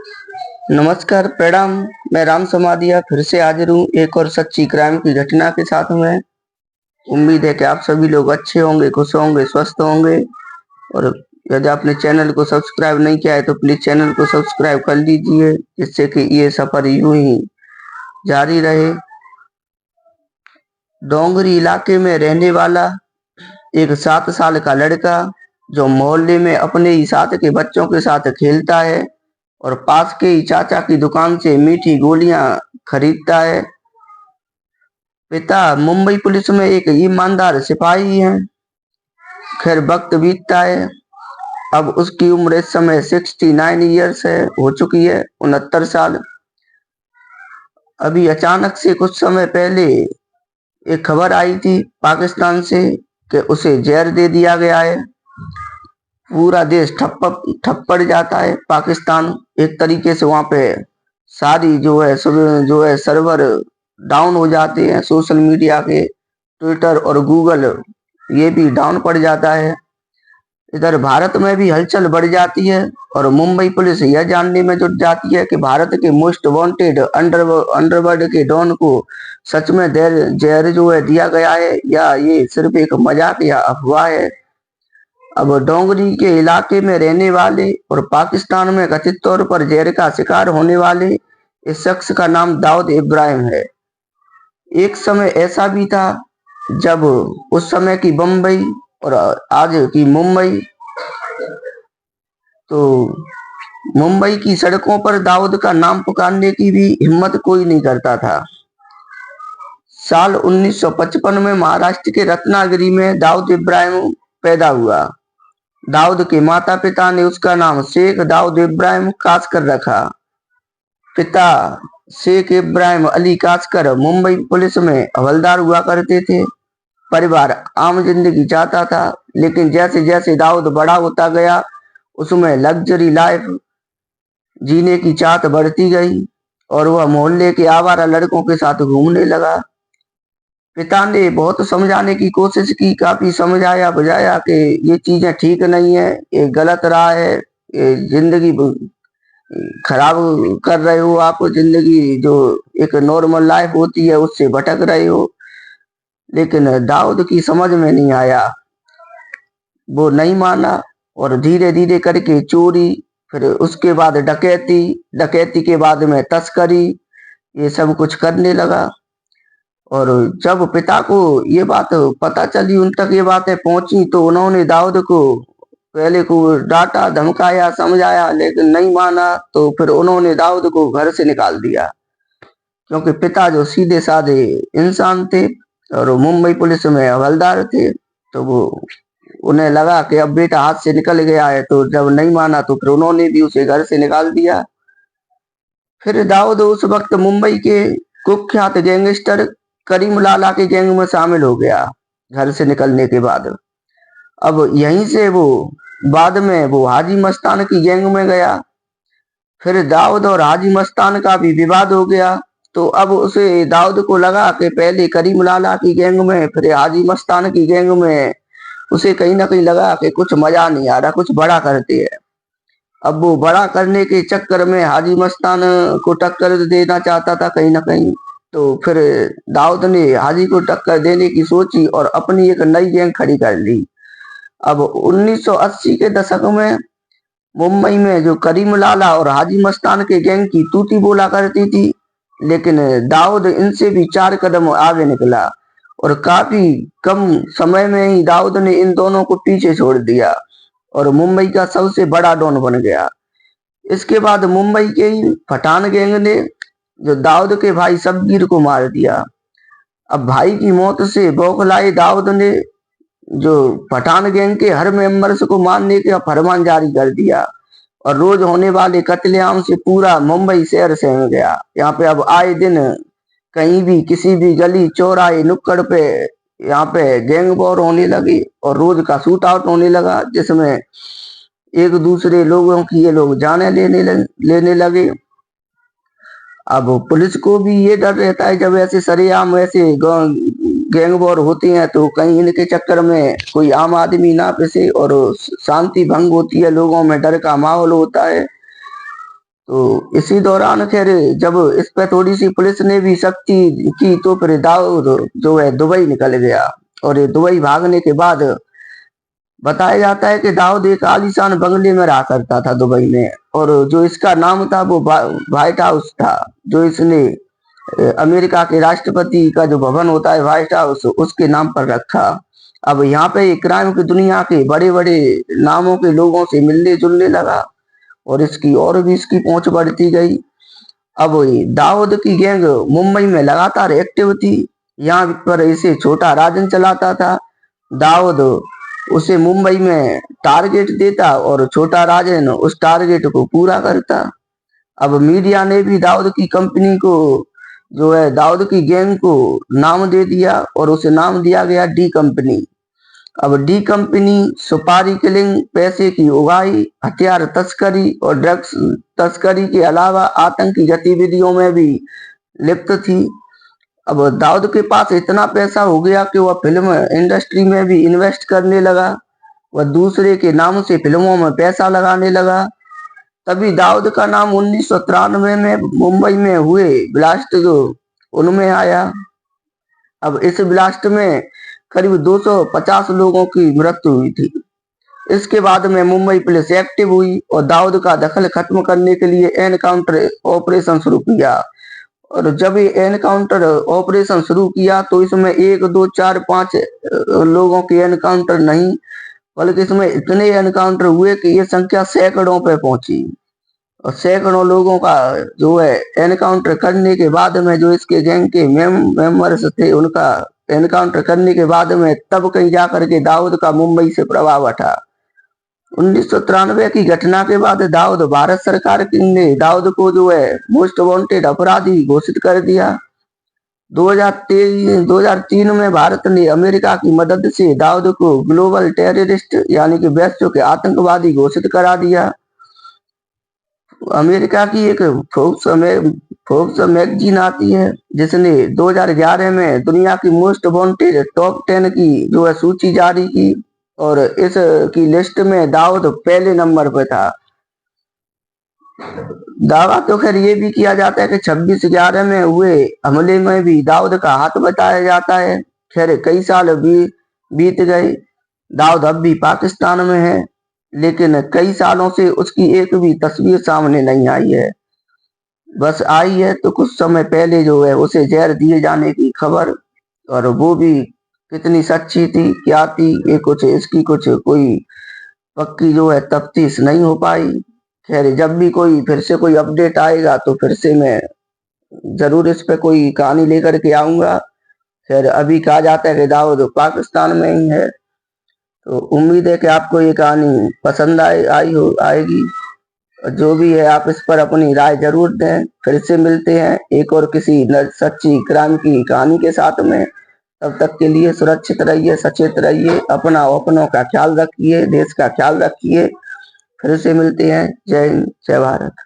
नमस्कार, प्रणाम। मैं राम समाधिया फिर से हाजिर हूँ एक और सच्ची क्राइम की घटना के साथ में। उम्मीद है कि आप सभी लोग अच्छे होंगे, खुश होंगे, स्वस्थ होंगे। और यदि आपने चैनल को सब्सक्राइब नहीं किया है तो प्लीज चैनल को सब्सक्राइब कर लीजिए, जिससे कि ये सफर यूं ही जारी रहे। डोंगरी इलाके में रहने वाला एक 7 साल का लड़का जो मोहल्ले में अपने ही साथ के बच्चों के साथ खेलता है और पास के ही चाचा की दुकान से मीठी गोलियां खरीदता है। पिता मुंबई पुलिस में एक ईमानदार सिपाही हैं। खैर वक्त बीतता है। अब उसकी उम्र इस समय 69 ईयर्स है, हो चुकी है, 69 साल। अभी अचानक से कुछ समय पहले एक खबर आई थी पाकिस्तान से कि उसे जहर दे दिया गया है। पूरा देश ठप पड़ जाता है। पाकिस्तान एक तरीके से वहां पे सारी जो है सर्वर डाउन हो जाते हैं। सोशल मीडिया के ट्विटर और गूगल ये भी डाउन पड़ जाता है। इधर भारत में भी हलचल बढ़ जाती है और मुंबई पुलिस यह जानने में जुट जाती है कि भारत के मोस्ट वांटेड अंडरवर्ल्ड के डॉन को सच में जहर जो है दिया गया है या ये सिर्फ एक मजाक या अफवाह है। अब डोंगरी के इलाके में रहने वाले और पाकिस्तान में कथित तौर पर जहर का शिकार होने वाले इस शख्स का नाम दाऊद इब्राहिम है। एक समय ऐसा भी था जब उस समय की बम्बई और आज की मुंबई, तो मुंबई की सड़कों पर दाऊद का नाम पुकारने की भी हिम्मत कोई नहीं करता था। साल 1955 में महाराष्ट्र के रत्नागिरी में दाऊद इब्राहिम पैदा हुआ। दाऊद के माता पिता ने उसका नाम शेख दाऊद इब्राहिम कासकर रखा। पिता शेख इब्राहिम अली कासकर मुंबई पुलिस में हवलदार हुआ करते थे। परिवार आम जिंदगी चाहता था, लेकिन जैसे जैसे दाऊद बड़ा होता गया उसमें लग्जरी लाइफ जीने की चाहत बढ़ती गई और वह मोहल्ले के आवारा लड़कों के साथ घूमने लगा। पिता ने बहुत समझाने की कोशिश की, काफी समझाया बुझाया कि ये चीजें ठीक नहीं है, ये गलत राह है, ये जिंदगी खराब कर रहे हो आप, जिंदगी जो एक नॉर्मल लाइफ होती है उससे भटक रहे हो। लेकिन दाऊद की समझ में नहीं आया, वो नहीं माना और धीरे धीरे करके चोरी, फिर उसके बाद डकैती, डकैती के बाद में तस्करी, ये सब कुछ करने लगा। और जब पिता को ये बात पता चली, उन तक ये बातें पहुंची, तो उन्होंने दाऊद को पहले को डांटा, धमकाया, समझाया, लेकिन नहीं माना। तो फिर उन्होंने दाऊद को घर से निकाल दिया, क्योंकि पिता जो सीधे साधे इंसान थे और वो मुंबई पुलिस में हवलदार थे, तो वो उन्हें लगा कि अब बेटा हाथ से निकल गया है। तो जब नहीं माना तो फिर उन्होंने भी उसे घर से निकाल दिया। फिर दाऊद उस वक्त मुंबई के कुख्यात गैंगस्टर करीम लाला के गैंग में शामिल हो गया घर से निकलने के बाद। अब यहीं से वो बाद में वो हाजी मस्तान की गैंग में गया। फिर दाऊद और हाजी मस्तान का भी विवाद हो गया। तो अब उसे दाऊद को लगा कि पहले करीम लाला की गैंग में, फिर हाजी मस्तान की गैंग में, उसे कहीं ना कहीं लगा कि कुछ मजा नहीं आ रहा, कुछ बड़ा करते हैं। अब वो बड़ा करने के चक्कर में हाजी मस्तान को टक्कर देना चाहता था कहीं ना कहीं। तो फिर दाऊद ने हाजी को टक्कर देने की सोची और अपनी एक नई गैंग खड़ी कर ली। अब 1980 के दशक में मुंबई में जो करीम लाला और हाजी मस्तान के गैंग की तूती बोला करती थी, लेकिन दाऊद इनसे भी 4 कदम आगे निकला और काफी कम समय में ही दाऊद ने इन दोनों को पीछे छोड़ दिया और मुंबई का सबसे बड़ा डॉन बन गया। इसके बाद मुंबई के ही पठान गैंग ने जो दाऊद के भाई शब्बीर को मार दिया। अब भाई की मौत से बौखलाए दाऊद ने जो पठान गैंग के हर मेंबर्स को मारने का फरमान जारी कर दिया और रोज होने वाले कत्लेआम से पूरा मुंबई शहर सहम गया। यहाँ पे अब आए दिन कहीं भी किसी भी गली चौराहे नुक्कड़ पे यहाँ पे गैंग वॉर होने लगी और रोज का शूट आउट होने लगा, जिसमें एक दूसरे लोगों की ये लोग जाने लेने लगे। अब पुलिस को भी ये डर रहता है जब ऐसे सरेआम ऐसे गैंग वॉर होती हैं तो कहीं इनके चक्कर में कोई आम आदमी ना फंसे और शांति भंग होती है, लोगों में डर का माहौल होता है। तो इसी दौरान खैर जब इस पे थोड़ी सी पुलिस ने भी सख्ती की तो फिर दाऊद जो है दुबई निकल गया। और ये दुबई भागने के बाद बताया जाता है कि दाऊद एक आलीशान बंगले में रहा करता था दुबई में, और जो इसका नाम था वो व्हाइट हाउस था, जो इसने अमेरिका के राष्ट्रपति का जो भवन होता है व्हाइट हाउस, उसके नाम पर रखा। अब यहाँ पे क्राइम की दुनिया के बड़े बड़े नामों के लोगों से मिलने जुलने लगा, और इसकी और भी इसकी पहुंच बढ़ती गई। अब दाऊद की गैंग मुंबई में लगातार एक्टिव थी। यहाँ पर इसे छोटा राजन चलाता था। दाऊद उसे मुंबई में टारगेट देता और छोटा राजन उस टारगेट को पूरा करता। अब मीडिया ने भी दाऊद की कंपनी को जो है दाऊद की गैंग को नाम दे दिया, और उसे नाम दिया गया डी कंपनी। अब डी कंपनी सुपारी किलिंग, पैसे की उगाही, हथियार तस्करी और ड्रग्स तस्करी के अलावा आतंकी गतिविधियों में भी लिप्त थी। अब दाऊद के पास इतना पैसा हो गया कि वह फिल्म इंडस्ट्री में भी इन्वेस्ट करने लगा। वह दूसरे के नाम से फिल्मों में पैसा लगाने लगा। तभी दाऊद का नाम 1993 में मुंबई में हुए ब्लास्ट जो उनमें आया। अब इस ब्लास्ट में करीब 250 लोगों की मृत्यु हुई थी। इसके बाद में मुंबई पुलिस एक्टिव हुई और दाऊद का दखल खत्म करने के लिए एनकाउंटर ऑपरेशन शुरू किया। और जब ये एनकाउंटर ऑपरेशन शुरू किया तो इसमें 1, 2, 4, 5 लोगों के एनकाउंटर नहीं, बल्कि इसमें इतने एनकाउंटर हुए कि ये संख्या सैकड़ों पे पहुंची। और सैकड़ों लोगों का जो है एनकाउंटर करने के बाद में जो इसके गैंग के मेंबर्स थे उनका एनकाउंटर करने के बाद में तब कहीं जाकर के दाऊद का मुंबई से प्रभाव हटा। 1993 की घटना के बाद दाऊद भारत सरकार ने दाऊद को जो है मोस्ट वांटेड अपराधी घोषित कर दिया। 2003 में भारत ने अमेरिका की मदद से दाऊद को ग्लोबल टेररिस्ट यानी कि वैश्व के आतंकवादी घोषित करा दिया। अमेरिका की एक फोर्ब्स मैगजीन आती है जिसने 2011 में दुनिया की मोस्ट वांटेड टॉप 10 की जो है सूची जारी की, और इस की लिस्ट में दाऊद पहले नंबर पर था। दावा तो खैर ये भी किया जाता है कि 26/11 में हुए हमले में भी दाऊद का हाथ बताया जाता है। खैर कई साल भी बीत गए, दाऊद अब भी पाकिस्तान में है, लेकिन कई सालों से उसकी एक भी तस्वीर सामने नहीं आई है। बस आई है तो कुछ समय पहले जो है उसे जहर दिए जाने की खबर, और वो भी कितनी सच्ची थी क्या थी ये कुछ इसकी कुछ कोई पक्की जो है तफ्तीश नहीं हो पाई। खैर जब भी कोई फिर से कोई अपडेट आएगा तो फिर से मैं जरूर इस पे कोई कहानी लेकर के आऊंगा। खैर अभी कहा जाता है कि दाऊद पाकिस्तान में ही है। तो उम्मीद है कि आपको ये कहानी पसंद आएगी। जो भी है आप इस पर अपनी राय जरूर दें। फिर से मिलते हैं एक और किसी सच्ची क्राइम की कहानी के साथ में। तब तक के लिए सुरक्षित रहिए, सचेत रहिए, अपनों का ख्याल रखिए, देश का ख्याल रखिए। फिर से मिलते हैं। जय हिंद, जय भारत।